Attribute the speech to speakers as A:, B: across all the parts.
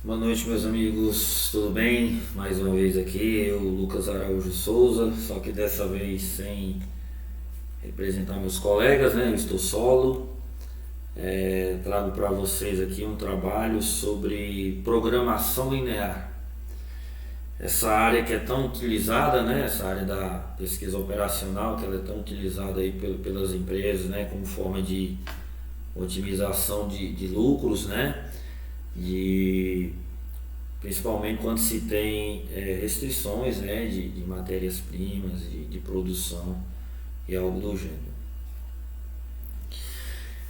A: Boa noite, meus amigos, tudo bem? Mais uma vez aqui, eu, Lucas Araújo Souza, só que dessa vez sem representar meus colegas, né? Eu estou solo. Trago para vocês aqui um trabalho sobre programação linear. Essa área que é tão utilizada, né? Essa área da pesquisa operacional, que ela é tão utilizada aí pelas empresas, né? Como forma de otimização de lucros, né? De, principalmente quando se tem restrições, né, de matérias-primas, de produção e algo do gênero.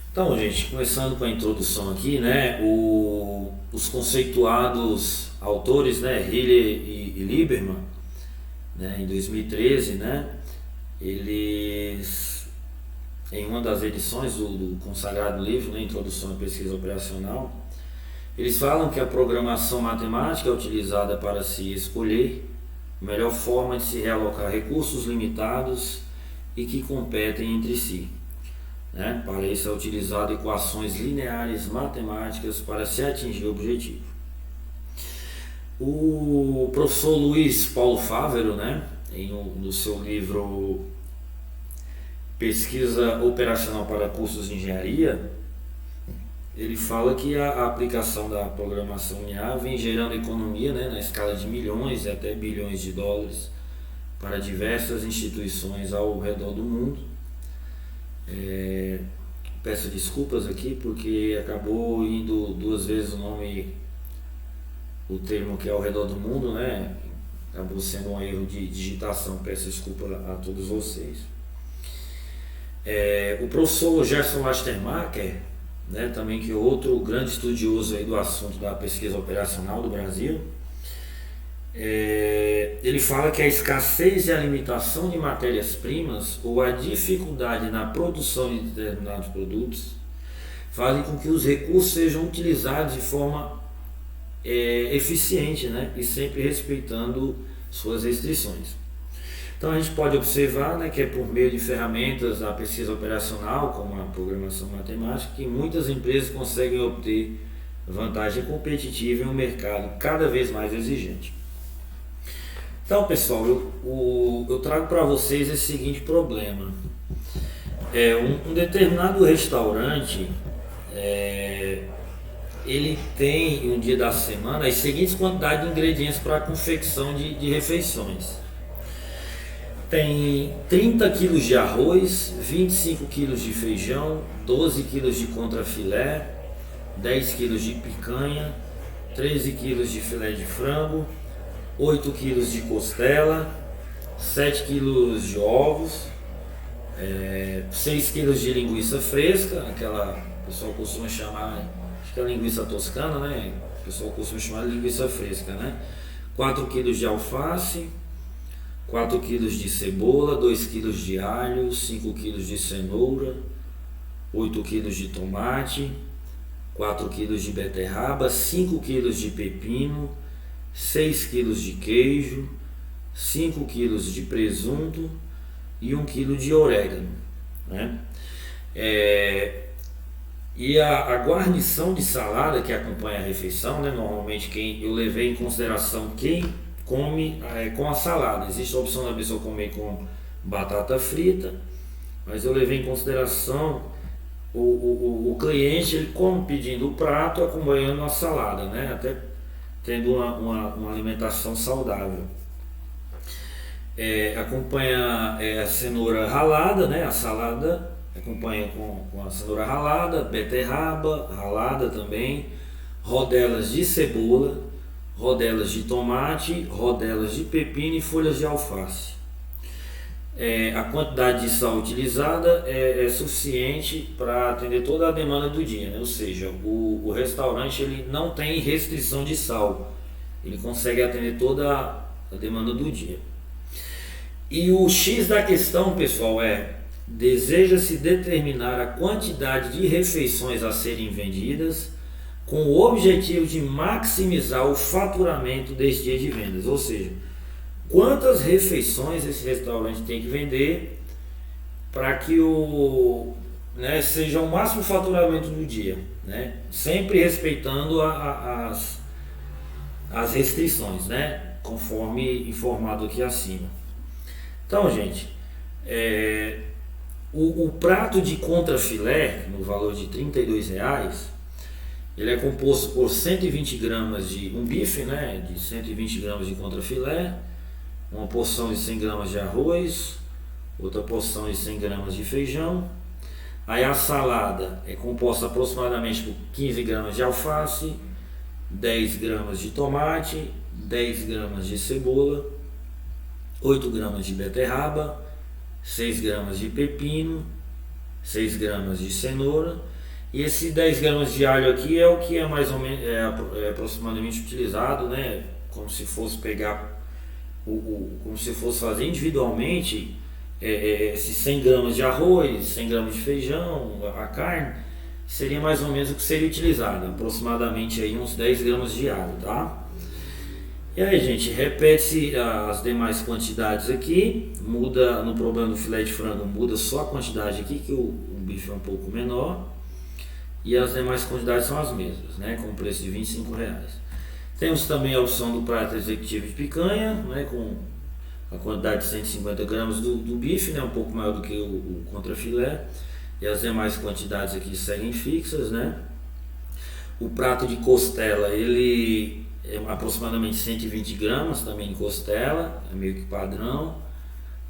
A: Então, gente, começando com a introdução aqui, né, os conceituados autores, né, Hiller e Lieberman, né, em 2013, né, eles, em uma das edições do consagrado livro, né, Introdução à Pesquisa Operacional, eles falam que a programação matemática é utilizada para se escolher a melhor forma de se realocar recursos limitados e que competem entre si, né? Para isso é utilizado equações lineares matemáticas para se atingir o objetivo. O professor Luiz Paulo Fávero, né, no seu livro Pesquisa Operacional para Cursos de Engenharia, ele fala que a aplicação da programação linear vem gerando economia, né, na escala de milhões e até bilhões de dólares para diversas instituições ao redor do mundo. Peço desculpas aqui porque acabou indo duas vezes o termo que é ao redor do mundo, né? Acabou sendo um erro de digitação, peço desculpa a todos vocês. O professor Gerson Lastermacher, né, também que é outro grande estudioso aí do assunto da pesquisa operacional do Brasil, ele fala que a escassez e a limitação de matérias-primas ou a dificuldade na produção de determinados produtos fazem com que os recursos sejam utilizados de forma eficiente, né, e sempre respeitando suas restrições. Então a gente pode observar, né, que é por meio de ferramentas da pesquisa operacional, como a programação matemática, que muitas empresas conseguem obter vantagem competitiva em um mercado cada vez mais exigente. Então, pessoal, eu trago para vocês esse seguinte problema. Um determinado restaurante, ele tem um dia da semana as seguintes quantidades de ingredientes para a confecção de refeições. Tem 30 kg de arroz, 25 kg de feijão, 12 kg de contrafilé, 10 kg de picanha, 13 kg de filé de frango, 8 kg de costela, 7 kg de ovos, 6 kg de linguiça fresca, aquela o pessoal costuma chamar, acho que é linguiça toscana, né? O pessoal costuma chamar de linguiça fresca, né? 4 kg de alface, 4 kg de cebola, 2 kg de alho, 5 kg de cenoura, 8 kg de tomate, 4 kg de beterraba, 5 kg de pepino, 6 kg de queijo, 5 kg de presunto e 1 kg de orégano, né? E a guarnição de salada que acompanha a refeição, né? Normalmente eu levei em consideração quem come com a salada. Existe a opção da pessoa comer com batata frita, mas eu levei em consideração o cliente, ele come pedindo o prato acompanhando a salada, né? Até tendo uma alimentação saudável. Acompanha a cenoura ralada, né? A salada acompanha com a cenoura ralada, beterraba ralada também, rodelas de cebola, rodelas de tomate, rodelas de pepino e folhas de alface. A quantidade de sal utilizada é suficiente para atender toda a demanda do dia, né? Ou seja, o restaurante ele não tem restrição de sal, ele consegue atender toda a demanda do dia. E o X da questão, pessoal, deseja-se determinar a quantidade de refeições a serem vendidas com o objetivo de maximizar o faturamento desse dia de vendas, ou seja, quantas refeições esse restaurante tem que vender para que seja o máximo faturamento do dia, né? Sempre respeitando as restrições, né? Conforme informado aqui acima. Então, gente, o prato de contrafilé, no valor de R$ 32,00, ele é composto por 120 gramas de um bife, né? De 120 gramas de contrafilé, uma porção de 100 gramas de arroz, outra porção de 100 gramas de feijão. Aí a salada é composta aproximadamente por 15 gramas de alface, 10 gramas de tomate, 10 gramas de cebola, 8 gramas de beterraba, 6 gramas de pepino, 6 gramas de cenoura. E esse 10 gramas de alho aqui é o que é mais ou menos aproximadamente utilizado, né? Como se fosse pegar como se fosse fazer individualmente esses 100 gramas de arroz, 100 gramas de feijão, a carne, seria mais ou menos o que seria utilizado, aproximadamente aí uns 10 gramas de alho, tá? E aí, gente, repete-se as demais quantidades aqui, muda no problema do filé de frango, muda só a quantidade aqui, que o bife é um pouco menor, e as demais quantidades são as mesmas, né, com preço de R$ 25,00. Temos também a opção do prato executivo de picanha, né, com a quantidade de 150 gramas do bife, né, um pouco maior do que o contrafilé, e as demais quantidades aqui seguem fixas, né. O prato de costela, ele é aproximadamente 120 gramas também de costela, é meio que padrão.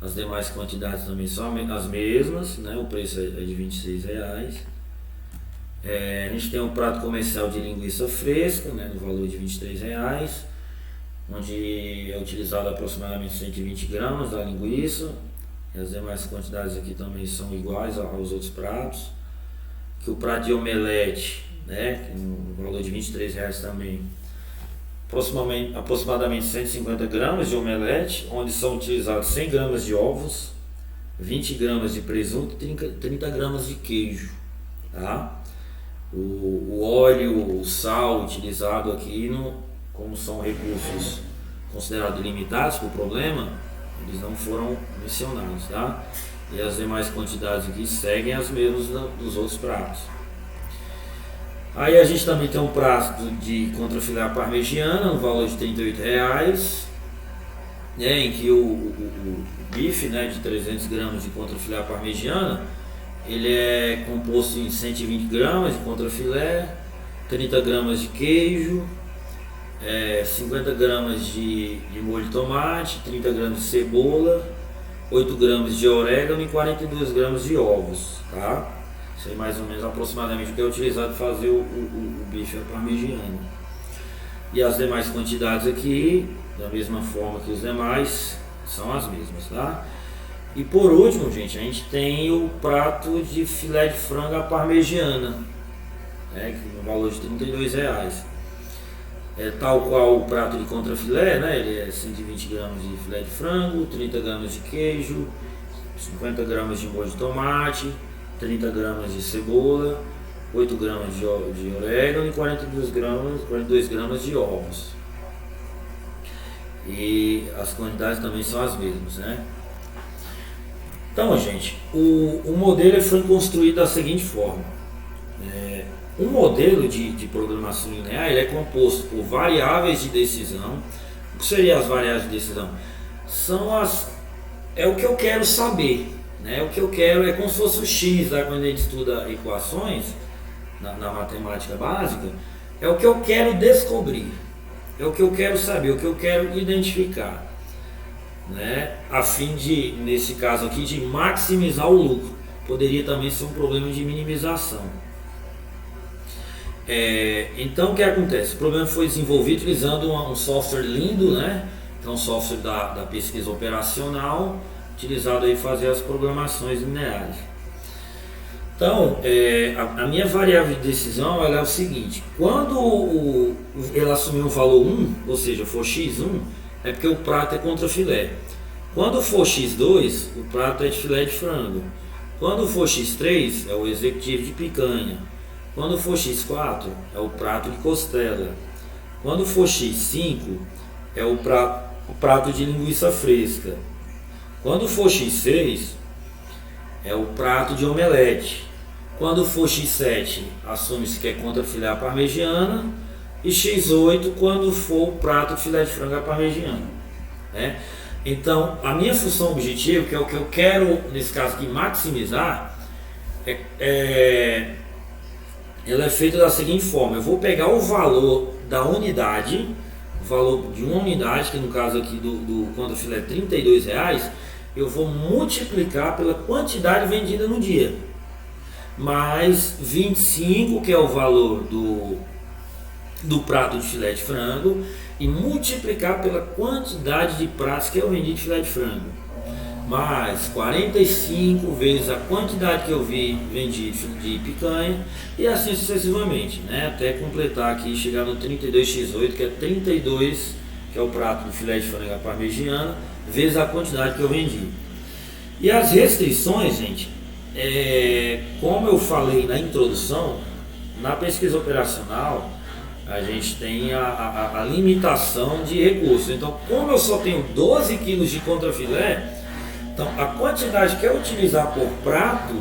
A: As demais quantidades também são as mesmas, né, o preço é de R$ 26,00. A gente tem um prato comercial de linguiça fresca, né, no valor de R$ 23,00, onde é utilizado aproximadamente 120 gramas da linguiça, e as demais quantidades aqui também são iguais aos outros pratos. Que o prato de omelete, né, no valor de R$ 23,00 também, aproximadamente 150 gramas de omelete, onde são utilizados 100 gramas de ovos, 20 gramas de presunto e 30 gramas de queijo, tá? O óleo, o sal utilizado aqui, como são recursos considerados limitados por problema, eles não foram mencionados, tá? E as demais quantidades aqui seguem as mesmas dos outros pratos. Aí a gente também tem um prato de contrafilé à parmegiana, no valor de R$ 38,00, né, em que o bife, né, de 300 gramas de contrafilé à parmegiana, ele é composto em 120 gramas de contrafilé, 30 gramas de queijo, 50 gramas de molho de tomate, 30 gramas de cebola, 8 gramas de orégano e 42 gramas de ovos, tá? Isso aí mais ou menos aproximadamente o que é utilizado para fazer o bife à parmegiana. E as demais quantidades aqui, da mesma forma que os demais, são as mesmas, tá? E por último, gente, a gente tem o prato de filé de frango à parmegiana, né, no valor de R$ 32,00. Tal qual o prato de contrafilé, né, ele é 120 gramas de filé de frango, 30 gramas de queijo, 50 gramas de molho de tomate, 30 gramas de cebola, 8 gramas de orégano e 42 gramas de ovos. E as quantidades também são as mesmas, né? Então, gente, o modelo foi construído da seguinte forma. Um modelo de programação linear ele é composto por variáveis de decisão. O que seriam as variáveis de decisão? É o que eu quero saber, né? O que eu quero é como se fosse o X, tá? Quando a gente estuda equações na matemática básica, é o que eu quero descobrir, é o que eu quero saber, o que eu quero identificar, né? A fim de, nesse caso aqui, de maximizar o lucro. Poderia também ser um problema de minimização. Então o que acontece? O problema foi desenvolvido utilizando um software lindo, né? Que é um software da pesquisa operacional, utilizado aí para fazer as programações lineares. Então, a minha variável de decisão ela é o seguinte: quando ela assumir um valor 1, ou seja, for x1, é porque o prato é contrafilé. Quando for x2, o prato é de filé de frango. Quando for x3, é o executivo de picanha. Quando for x4, é o prato de costela. Quando for x5, é o prato de linguiça fresca. Quando for x6, é o prato de omelete. Quando for x7, assume-se que é contrafilé à parmegiana. e X8 quando for o prato de filé de frango à parmegiana, né? Então, a minha função objetiva, que é o que eu quero, nesse caso aqui, maximizar, ela é feita da seguinte forma: eu vou pegar o valor da unidade, o valor de uma unidade, que no caso aqui do contrafilé é R$32, eu vou multiplicar pela quantidade vendida no dia, mais 25, que é o valor do prato de filé de frango, e multiplicar pela quantidade de pratos que eu vendi de filé de frango, mais 45 vezes a quantidade que eu vendi de picanha, e assim sucessivamente, né? Até completar aqui e chegar no 32x8, que é 32, que é o prato de filé de frango à parmegiana, vezes a quantidade que eu vendi. E as restrições, gente, como eu falei na introdução, na pesquisa operacional a gente tem a limitação de recursos. Então, como eu só tenho 12 quilos de contrafilé, então a quantidade que eu utilizar por prato,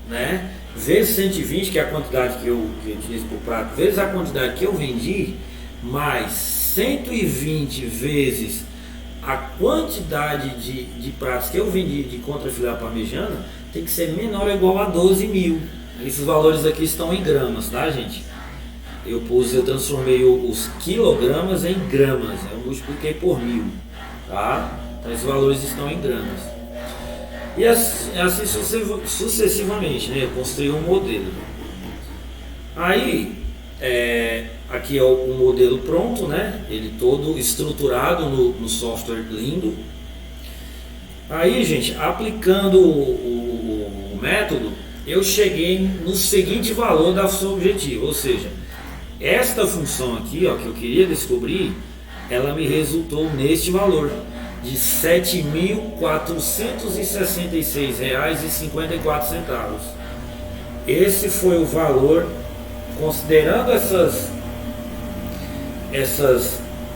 A: né, vezes 120, que é a quantidade que eu utilizo por prato, vezes a quantidade que eu vendi, mais 120 vezes a quantidade de pratos que eu vendi de contrafilé parmegiana, tem que ser menor ou igual a 12 mil. Esses valores aqui estão em gramas, tá, gente? Eu transformei os quilogramas em gramas, eu multipliquei por 1000, tá? Então esses valores estão em gramas. E assim sucessivamente, né? Eu construí um modelo. Aí, aqui é o modelo pronto, né? Ele todo estruturado no software lindo. Aí, gente, aplicando o método, eu cheguei no seguinte valor da função objetiva, ou seja, esta função aqui, ó, que eu queria descobrir, ela me resultou neste valor de R$ 7.466,54. Esse foi o valor, considerando essas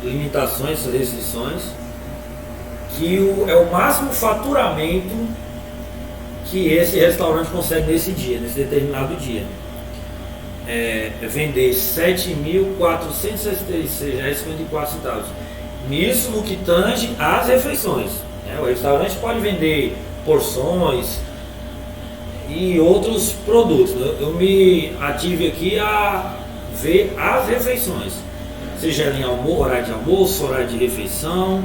A: limitações, essas restrições, que é o máximo faturamento que esse restaurante consegue nesse dia, nesse determinado dia. Vender R$ 7.466,54. Nisso no que tange às refeições, né? O restaurante pode vender porções e outros produtos. Eu me ative aqui a ver as refeições, seja em horário de almoço, horário de refeição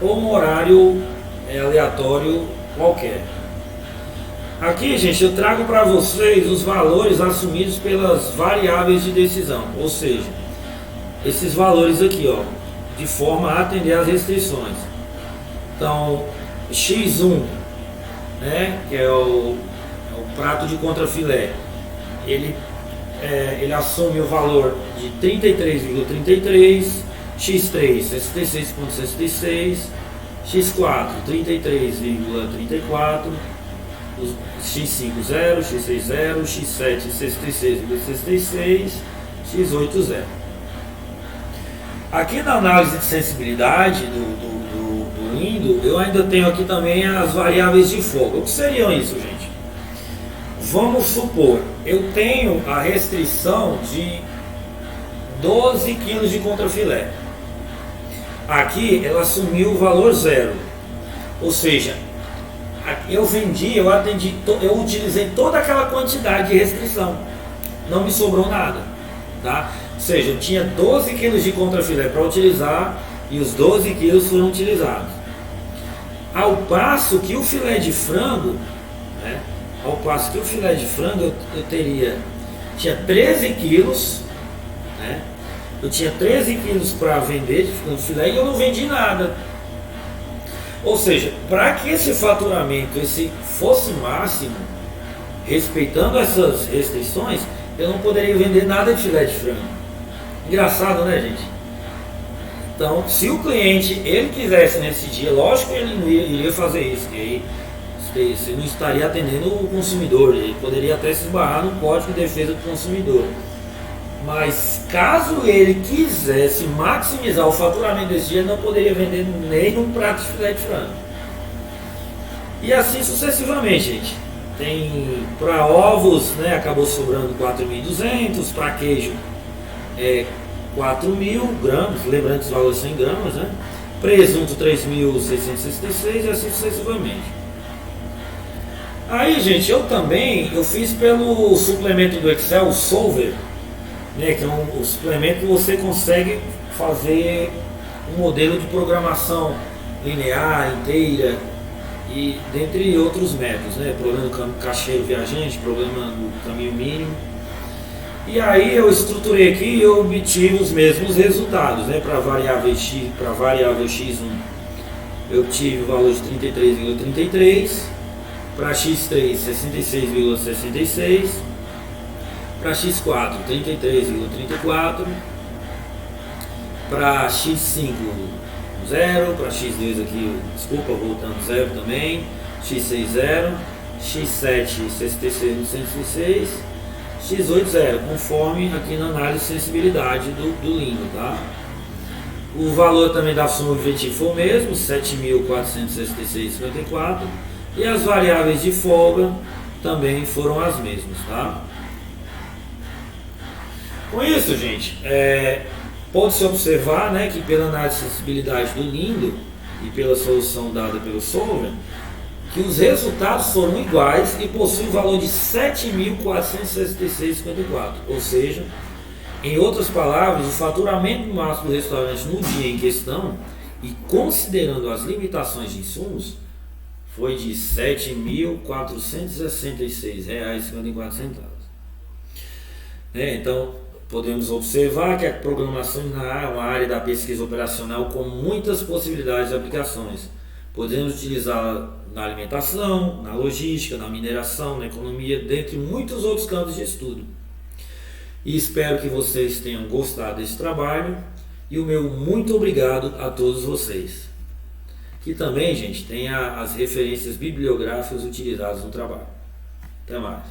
A: ou um horário aleatório qualquer. Aqui, gente, eu trago para vocês os valores assumidos pelas variáveis de decisão, ou seja, esses valores aqui, ó, de forma a atender às restrições. Então, X1, né, que é o prato de contrafilé, ele assume o valor de 33,33, X3, 66,66, X4, 33,34, X5, 0, X6, 0, X7, 66,66, X8, 0. Aqui na análise de sensibilidade do lindo, eu ainda tenho aqui também as variáveis de fogo. O que seriam isso, gente? Vamos supor, eu tenho a restrição de 12 kg de contrafilé. Aqui ela assumiu o valor 0. Ou seja, eu utilizei toda aquela quantidade de restrição. Não me sobrou nada, tá? Ou seja, eu tinha 12 kg de contrafilé para utilizar e os 12 kg foram utilizados. Ao passo que o filé de frango, né? Tinha 13 quilos, né? Eu tinha 13 quilos para vender de filé e eu não vendi nada. Ou seja, para que esse faturamento fosse máximo, respeitando essas restrições, eu não poderia vender nada de filé de frango. Engraçado, né, gente? Então, se o cliente ele quisesse nesse dia, lógico que ele não iria fazer isso, que aí você não estaria atendendo o consumidor, ele poderia até se esbarrar no Código de Defesa do Consumidor. Mas caso ele quisesse maximizar o faturamento desse dia, ele não poderia vender nem um prato de filé de frango. E assim sucessivamente, gente. Tem para ovos, né, acabou sobrando 4.200, para queijo é 4.000 gramas, lembrando que os valores são em gramas, né? Presunto 3.666 e assim sucessivamente. Aí, gente, eu fiz pelo suplemento do Excel, o Solver, né, que é um suplemento que você consegue fazer um modelo de programação linear, inteira e dentre outros métodos, né? Problema do cacheiro viajante, problema do caminho mínimo. E aí eu estruturei aqui e eu obtive os mesmos resultados, né? Para variável x1 eu tive o valor de 33,33, para x3 66,66, para x4 33,34, para x5 0, para x2 aqui, desculpa, voltando 0 também, x6 0, x7 66,106, x8 0, conforme aqui na análise de sensibilidade do lindo, tá? O valor também da soma objetiva foi o mesmo, 7.466,54, e as variáveis de folga também foram as mesmas, tá? Com isso, gente, pode-se observar, né, que pela análise de sensibilidade do lindo e pela solução dada pelo Solver, que os resultados foram iguais e possuem o valor de 7.466,54, ou seja, em outras palavras, o faturamento máximo do restaurante no dia em questão, e considerando as limitações de insumos, foi de R$ 7.466,54. Então, podemos observar que a programação linear é uma área da pesquisa operacional com muitas possibilidades de aplicações. Podemos utilizá-la na alimentação, na logística, na mineração, na economia, dentre muitos outros campos de estudo. E espero que vocês tenham gostado desse trabalho e o meu muito obrigado a todos vocês. Que também, gente, tem as referências bibliográficas utilizadas no trabalho. Até mais.